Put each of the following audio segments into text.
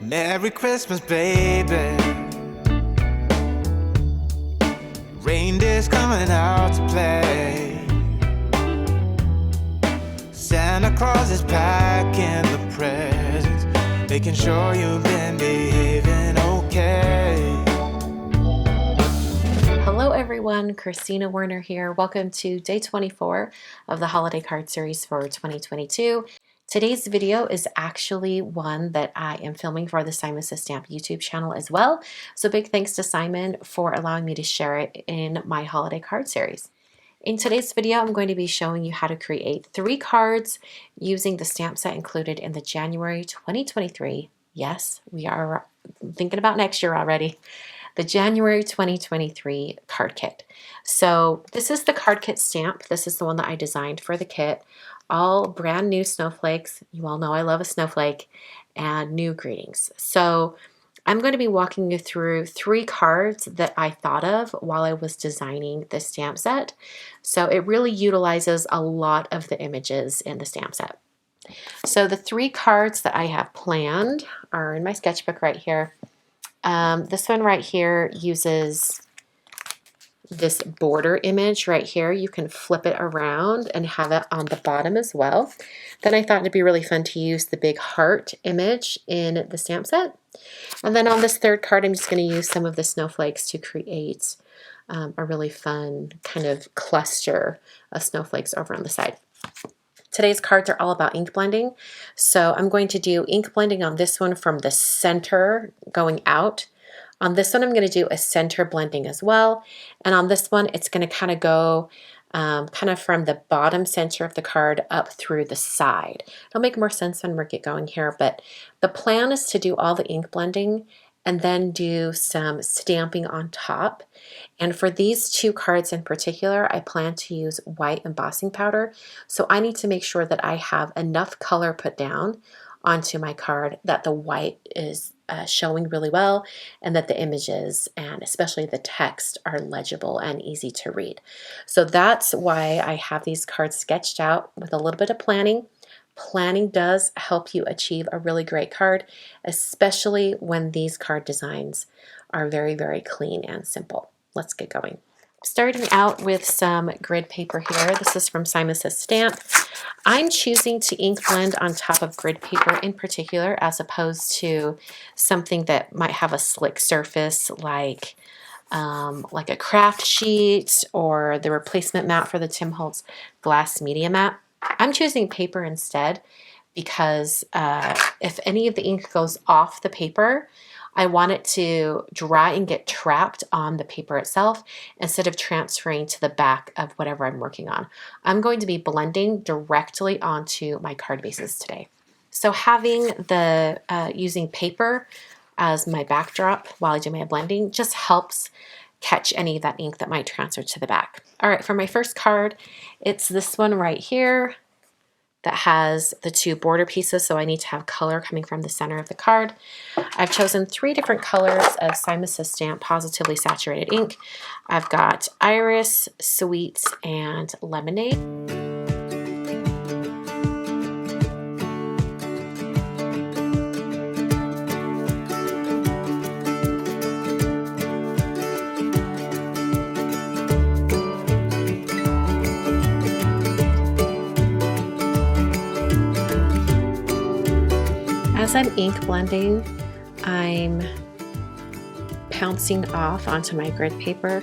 Merry Christmas, baby. Reindeer's coming out to play. Santa Claus is packing the presents, making sure you've been behaving okay. Hello everyone, Christina Werner here. Welcome to day 24 of the holiday card series for 2022. Today's video is actually one that I am filming for the Simon Says Stamp YouTube channel as well. So big thanks to Simon for allowing me to share it in my holiday card series. In today's video, I'm going to be showing you how to create 3 cards using the stamp set included in the January 2023. Yes, we are thinking about next year already. The January 2023 card kit. So this is the card kit stamp. This is the one that I designed for the kit. All brand new snowflakes. You all know I love a snowflake, and new greetings. So I'm going to be walking you through 3 cards that I thought of while I was designing the stamp set. So it really utilizes a lot of the images in the stamp set. So the 3 cards that I have planned are in my sketchbook right here. This one right here uses this border image right here. You can flip it around and have it on the bottom as well. Then I thought it'd be really fun to use the big heart image in the stamp set. And then on this 3rd card, I'm just going to use some of the snowflakes to create a really fun kind of cluster of snowflakes over on the side. Today's cards are all about ink blending. So I'm going to do ink blending on this one from the center going out. On this one, I'm going to do a center blending as well. And on this one, it's going to kind of go kind of from the bottom center of the card up through the side. It'll make more sense when we get going here, but the plan is to do all the ink blending and then do some stamping on top. And for these 2 cards in particular, I plan to use white embossing powder. So I need to make sure that I have enough color put down onto my card that the white is showing really well and that the images and especially the text are legible and easy to read. So that's why I have these cards sketched out with a little bit of planning. Planning does help you achieve a really great card, especially when these card designs are very, very clean and simple. Let's get going. Starting out with some grid paper here. This is from Simon Says Stamp. I'm choosing to ink blend on top of grid paper in particular, as opposed to something that might have a slick surface like a craft sheet or the replacement mat for the Tim Holtz glass media mat. I'm choosing paper instead because if any of the ink goes off the paper, I want it to dry and get trapped on the paper itself instead of transferring to the back of whatever I'm working on. I'm going to be blending directly onto my card bases today. So having the using paper as my backdrop while I do my blending just helps catch any of that ink that might transfer to the back. All right, for my first card, it's this one right here that has the 2 border pieces, so I need to have color coming from the center of the card. I've chosen 3 different colors of Simon Says Stamp Positively Saturated ink. I've got Iris, Sweet, and Lemonade. As I'm ink blending, I'm pouncing off onto my grid paper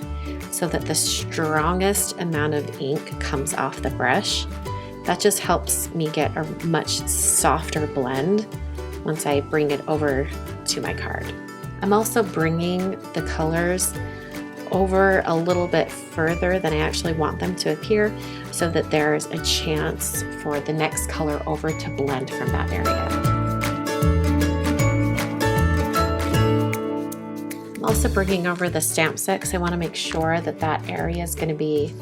so that the strongest amount of ink comes off the brush. That just helps me get a much softer blend once I bring it over to my card. I'm also bringing the colors over a little bit further than I actually want them to appear so that there's a chance for the next color over to blend from that area. I'm also bringing over the stamp set because I want to make sure that that area is going to be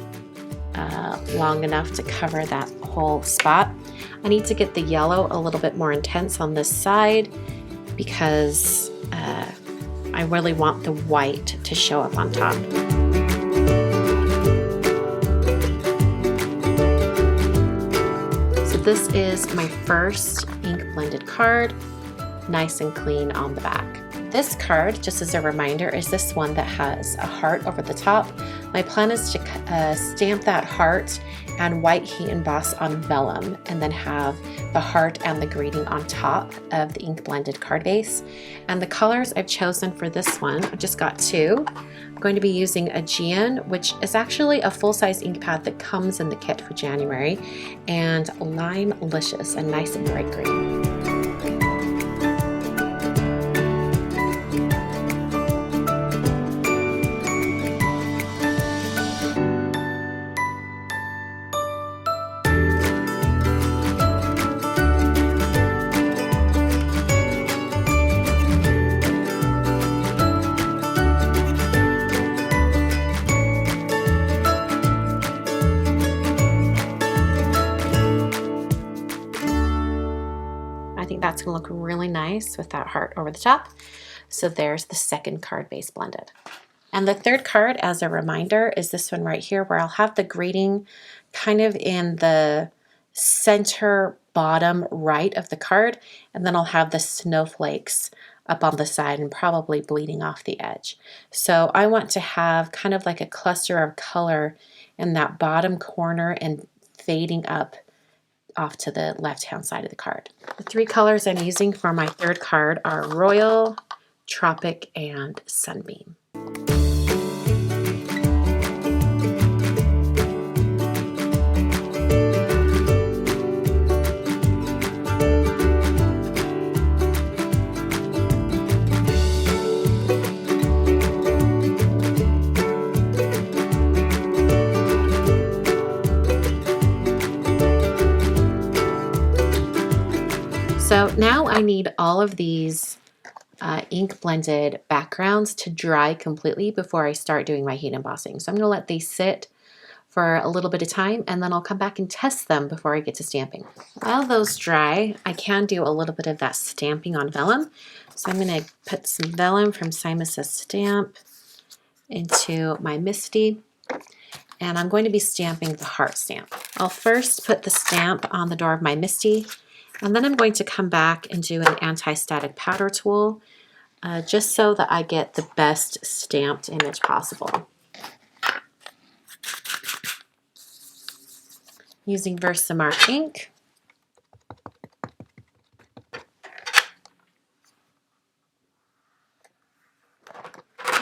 long enough to cover that whole spot. I need to get the yellow a little bit more intense on this side because I really want the white to show up on top. So this is my first ink blended card. nice and clean on the back. This card, just as a reminder, is this one that has a heart over the top. My plan is to stamp that heart and white heat emboss on vellum, and then have the heart and the greeting on top of the ink blended card base. And the colors I've chosen for this one, I've just got two. I'm going to be using Aegean, which is actually a full-size ink pad that comes in the kit for January, and Limelicious, a nice and bright green. I think that's gonna look really nice with that heart over the top. So there's the second card base blended. And the third card, as a reminder, is this one right here, where I'll have the greeting kind of in the center bottom right of the card, and then I'll have the snowflakes up on the side and probably bleeding off the edge. So I want to have kind of like a cluster of color in that bottom corner and fading up off to the left-hand side of the card. The three colors I'm using for my third card are Royal, Tropic, and Sunbeam. So now I need all of these ink blended backgrounds to dry completely before I start doing my heat embossing. So I'm going to let these sit for a little bit of time, and then I'll come back and test them before I get to stamping. While those dry, I can do a little bit of that stamping on vellum. So I'm going to put some vellum from Simus Stamp into my MISTI, and I'm going to be stamping the heart stamp. I'll first put the stamp on the door of my MISTI, and then I'm going to come back and do an anti-static powder tool, just so that I get the best stamped image possible. Using Versamark ink.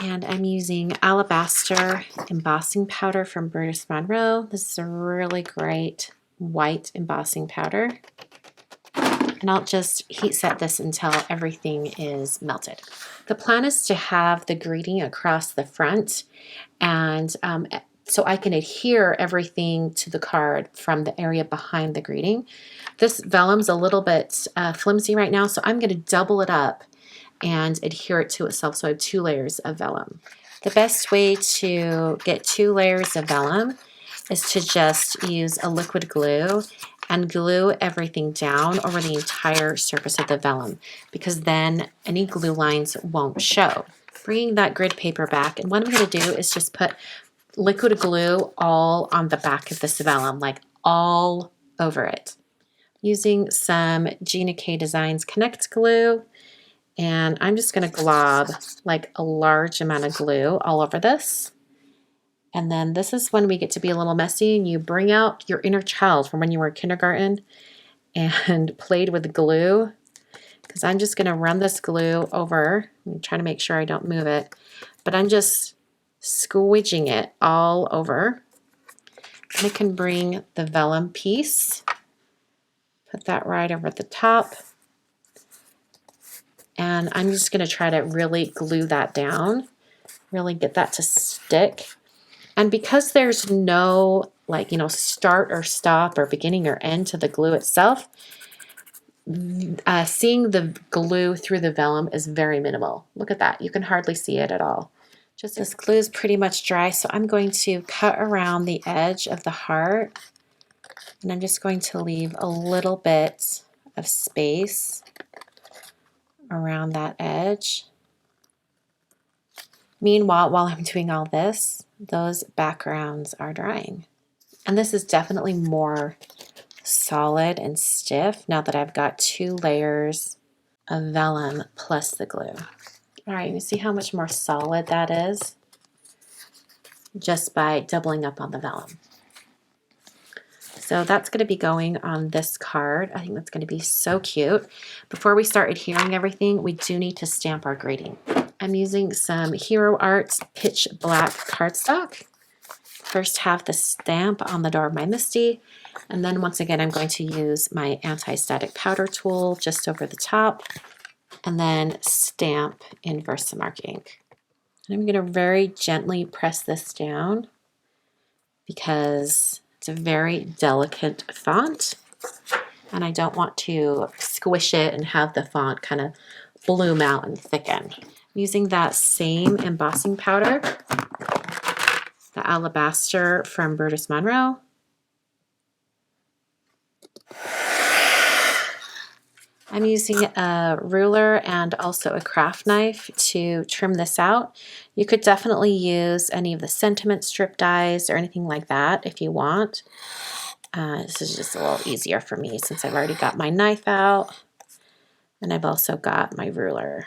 And I'm using Alabaster embossing powder from Brutus Monroe. This is a really great white embossing powder. And I'll just heat set this until everything is melted. The plan is to have the greeting across the front, and so I can adhere everything to the card from the area behind the greeting. This vellum's a little bit flimsy right now, so I'm going to double it up and adhere it to itself, so I have 2 layers of vellum. The best way to get 2 layers of vellum is to just use a liquid glue and glue everything down over the entire surface of the vellum, because then any glue lines won't show. Bringing that grid paper back, and what I'm going to do is just put liquid glue all on the back of this vellum, like all over it. Using some Gina K Designs Connect glue, and I'm just going to glob like a large amount of glue all over this. And then this is when we get to be a little messy, and you bring out your inner child from when you were in kindergarten and played with glue. Because I'm just going to run this glue over. I'm trying to make sure I don't move it. But I'm just squidging it all over. And I can bring the vellum piece, put that right over the top. And I'm just going to try to really glue that down, really get that to stick. And because there's no, like, start or stop or beginning or end to the glue itself, seeing the glue through the vellum is very minimal. Look at that. You can hardly see it at all. Just this glue is pretty much dry, so I'm going to cut around the edge of the heart, and I'm just going to leave a little bit of space around that edge. Meanwhile, while I'm doing all this, those backgrounds are drying. And this is definitely more solid and stiff now that I've got 2 layers of vellum plus the glue. All right, you see how much more solid that is just by doubling up on the vellum. So that's going to be going on this card. I think that's going to be so cute. Before we start adhering everything, we do need to stamp our grading. I'm using some Hero Arts Pitch Black cardstock. First have the stamp on the door of my Misty, and then once again I'm going to use my anti-static powder tool just over the top, and then stamp in Versamark ink. And I'm going to very gently press this down because it's a very delicate font, and I don't want to squish it and have the font kind of bloom out and thicken. I'm using that same embossing powder, the Alabaster from Brutus Monroe. I'm using a ruler and also a craft knife to trim this out. You could definitely use any of the sentiment strip dies or anything like that if you want. This is just a little easier for me since I've already got my knife out, and I've also got my ruler.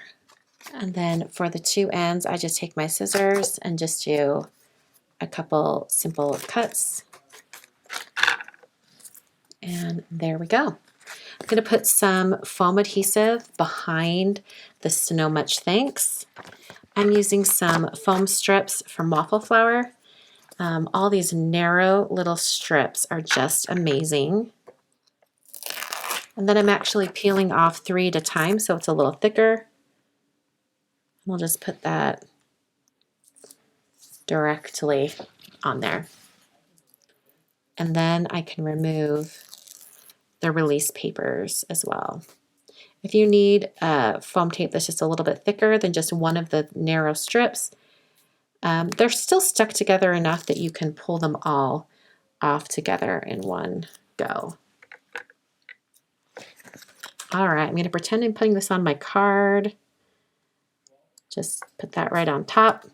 And then for the two ends, I just take my scissors and just do a couple simple cuts. And there we go. I'm going to put some foam adhesive behind the So Much Thanks. I'm using some foam strips from Waffle Flower. All these narrow little strips are just amazing. And then I'm actually peeling off 3 at a time so it's a little thicker. We'll just put that directly on there. And then I can remove the release papers as well. If you need foam tape that's just a little bit thicker than just one of the narrow strips, they're still stuck together enough that you can pull them all off together in one go. All right, I'm going to pretend I'm putting this on my card. Just put that right on top.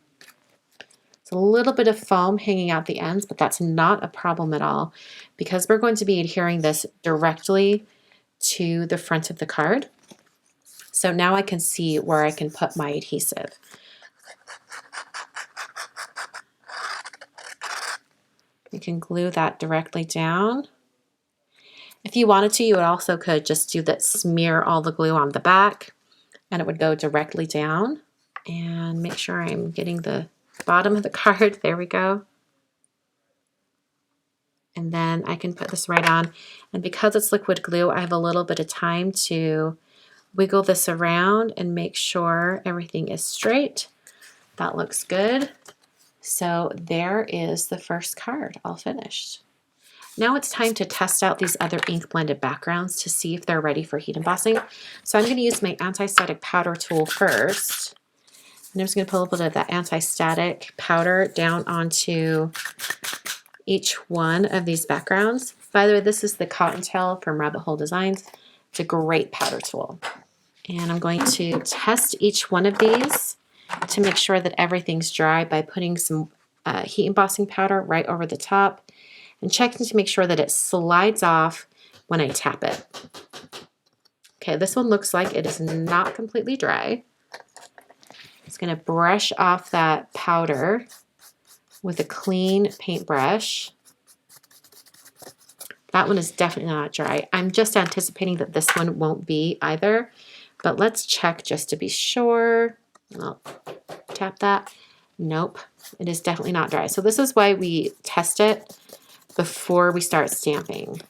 It's a little bit of foam hanging out the ends, but that's not a problem at all because we're going to be adhering this directly to the front of the card. So now I can see where I can put my adhesive. You can glue that directly down. If you wanted to, you also could just do that, smear all the glue on the back, and it would go directly down. And make sure I'm getting the bottom of the card. There we go. And then I can put this right on. And because it's liquid glue, I have a little bit of time to wiggle this around and make sure everything is straight. That looks good. So there is the first card all finished. Now it's time to test out these other ink blended backgrounds to see if they're ready for heat embossing. So I'm going to use my anti-static powder tool first. And I'm just going to put a little bit of that anti-static powder down onto each one of these backgrounds. By the way, this is the Cottontail from Rabbit Hole Designs. It's a great powder tool. And I'm going to test each one of these to make sure that everything's dry by putting some heat embossing powder right over the top and checking to make sure that it slides off when I tap it. Okay, this one looks like it is not completely dry. It's going to brush off that powder with a clean paintbrush. That one is definitely not dry. I'm just anticipating that this one won't be either, but let's check just to be sure. I'll tap that. Nope, it is definitely not dry. So this is why we test it before we start stamping.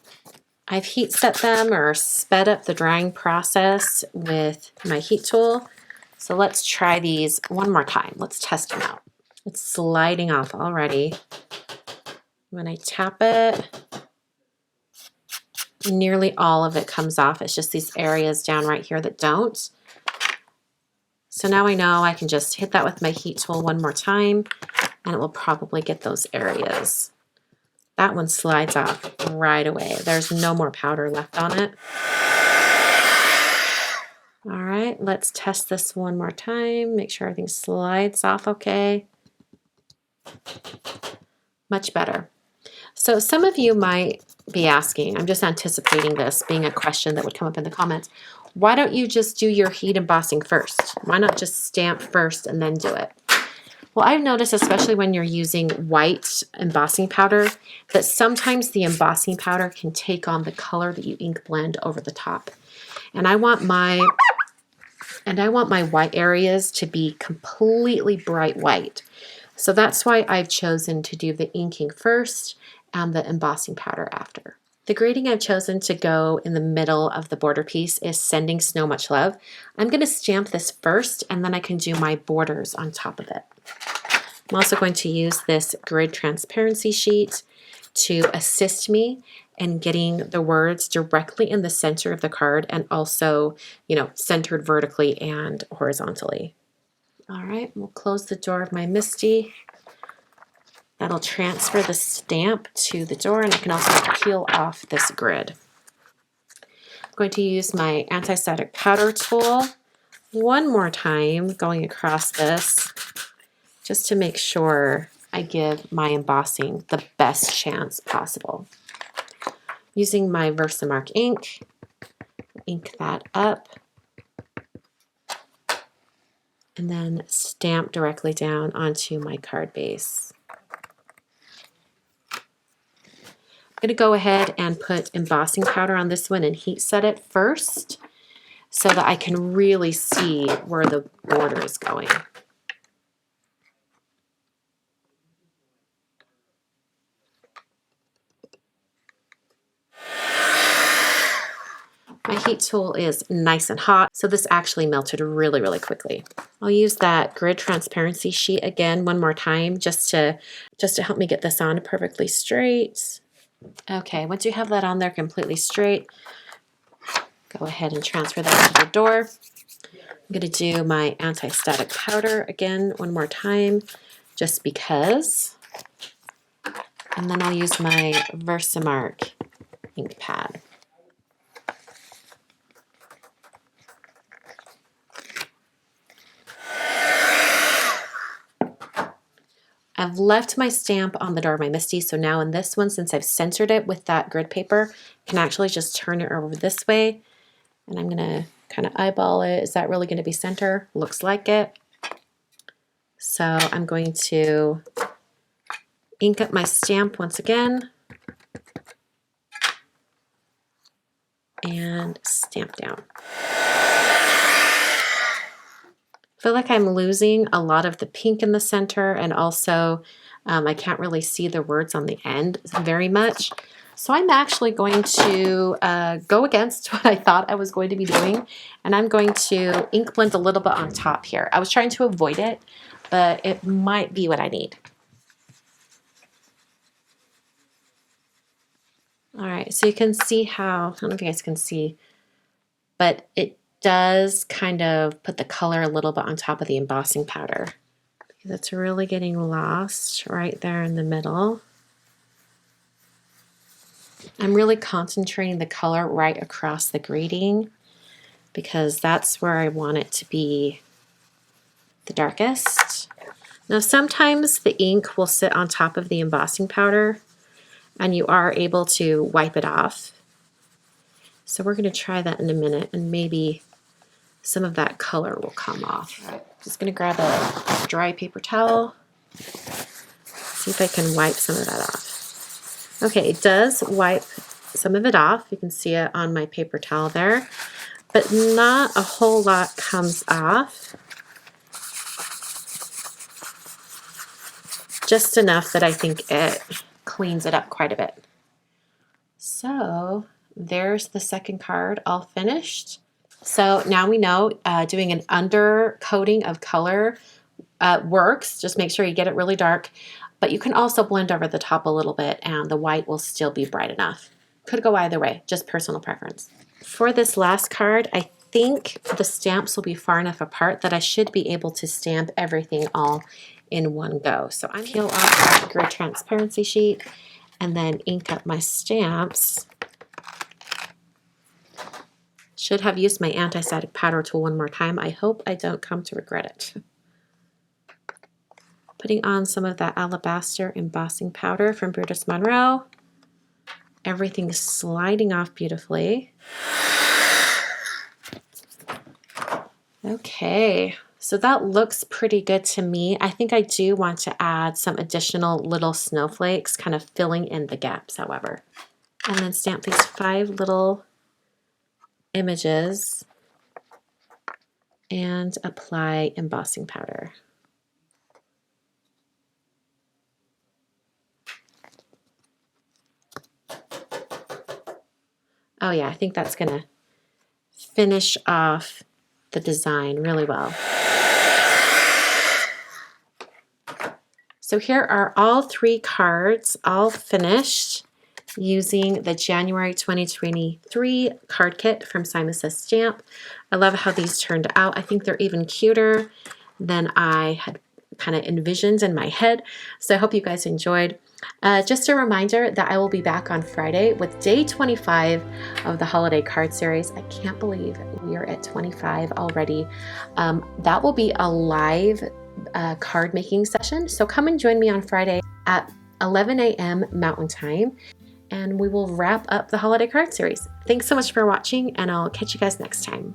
I've heat set them or sped up the drying process with my heat tool. So let's try these one more time. Let's test them out. It's sliding off already. When I tap it, nearly all of it comes off. It's just these areas down right here that don't. So now I know I can just hit that with my heat tool one more time and it will probably get those areas. That one slides off right away. There's no more powder left on it. All right, let's test this one more time. Make sure everything slides off okay. Much better. So some of you might be asking, I'm just anticipating this being a question that would come up in the comments, Why don't you just do your heat embossing first? Why not just stamp first and then do it? Well, I've noticed, especially when you're using white embossing powder, that sometimes the embossing powder can take on the color that you ink blend over the top. And I want my white areas to be completely bright white. So that's why I've chosen to do the inking first and the embossing powder after. The grading I've chosen to go in the middle of the border piece is Sending Snow Much Love. I'm going to stamp this first and then I can do my borders on top of it. I'm also going to use this grid transparency sheet to assist me in getting the words directly in the center of the card and also, centered vertically and horizontally. All right, we'll close the door of my MISTI. That'll transfer the stamp to the door, and I can also peel off this grid. I'm going to use my anti-static powder tool one more time, going across this, just to make sure I give my embossing the best chance possible. Using my Versamark ink, ink that up, and then stamp directly down onto my card base. I'm going to go ahead and put embossing powder on this one and heat set it first so that I can really see where the border is going. My heat tool is nice and hot, so this actually melted really, really quickly. I'll use that grid transparency sheet again one more time just to help me get this on perfectly straight. Okay, once you have that on there completely straight, go ahead and transfer that to the door. I'm going to do my anti-static powder again one more time, just because. And then I'll use my Versamark ink pad. I've left my stamp on the door of my MISTI, so now in this one, since I've centered it with that grid paper, I can actually just turn it over this way, and I'm going to kind of eyeball it. Is that really going to be center? Looks like it. So I'm going to ink up my stamp once again and stamp down. I feel like I'm losing a lot of the pink in the center, and also I can't really see the words on the end very much. So I'm actually going to go against what I thought I was going to be doing, and I'm going to ink blend a little bit on top here. I was trying to avoid it, but it might be what I need. All right, so you can see how, I don't know if you guys can see, but it does kind of put the color a little bit on top of the embossing powder. That's really getting lost right there in the middle. I'm really concentrating the color right across the grading because that's where I want it to be the darkest. Now sometimes the ink will sit on top of the embossing powder and you are able to wipe it off. So we're going to try that in a minute, and maybe some of that color will come off. All right, just going to grab a dry paper towel, see if I can wipe some of that off. Okay, it does wipe some of it off. You can see it on my paper towel there, but not a whole lot comes off. Just enough that I think it cleans it up quite a bit. So there's the second card all finished. So now we know doing an undercoating of color works. Just make sure you get it really dark, but you can also blend over the top a little bit and the white will still be bright enough. Could go either way, just personal preference. For this last card, I think the stamps will be far enough apart that I should be able to stamp everything all in one go. So I'm peel off the grid transparency sheet and then ink up my stamps. Should have used my anti-static powder tool one more time. I hope I don't come to regret it. Putting on some of that alabaster embossing powder from Brutus Monroe. Everything is sliding off beautifully. Okay, so that looks pretty good to me. I think I do want to add some additional little snowflakes, kind of filling in the gaps, however. And then stamp these 5 little images and apply embossing powder. Oh yeah, I think that's gonna finish off the design really well. So here are all 3 cards, all finished using the January 2023 card kit from Simon Says Stamp. I love how these turned out. I think they're even cuter than I had kind of envisioned in my head. So I hope you guys enjoyed. Just a reminder that I will be back on Friday with day 25 of the holiday card series. I can't believe we are at 25 already. That will be a live card making session. So come and join me on Friday at 11 a.m. Mountain Time, and we will wrap up the holiday card series. Thanks so much for watching, and I'll catch you guys next time.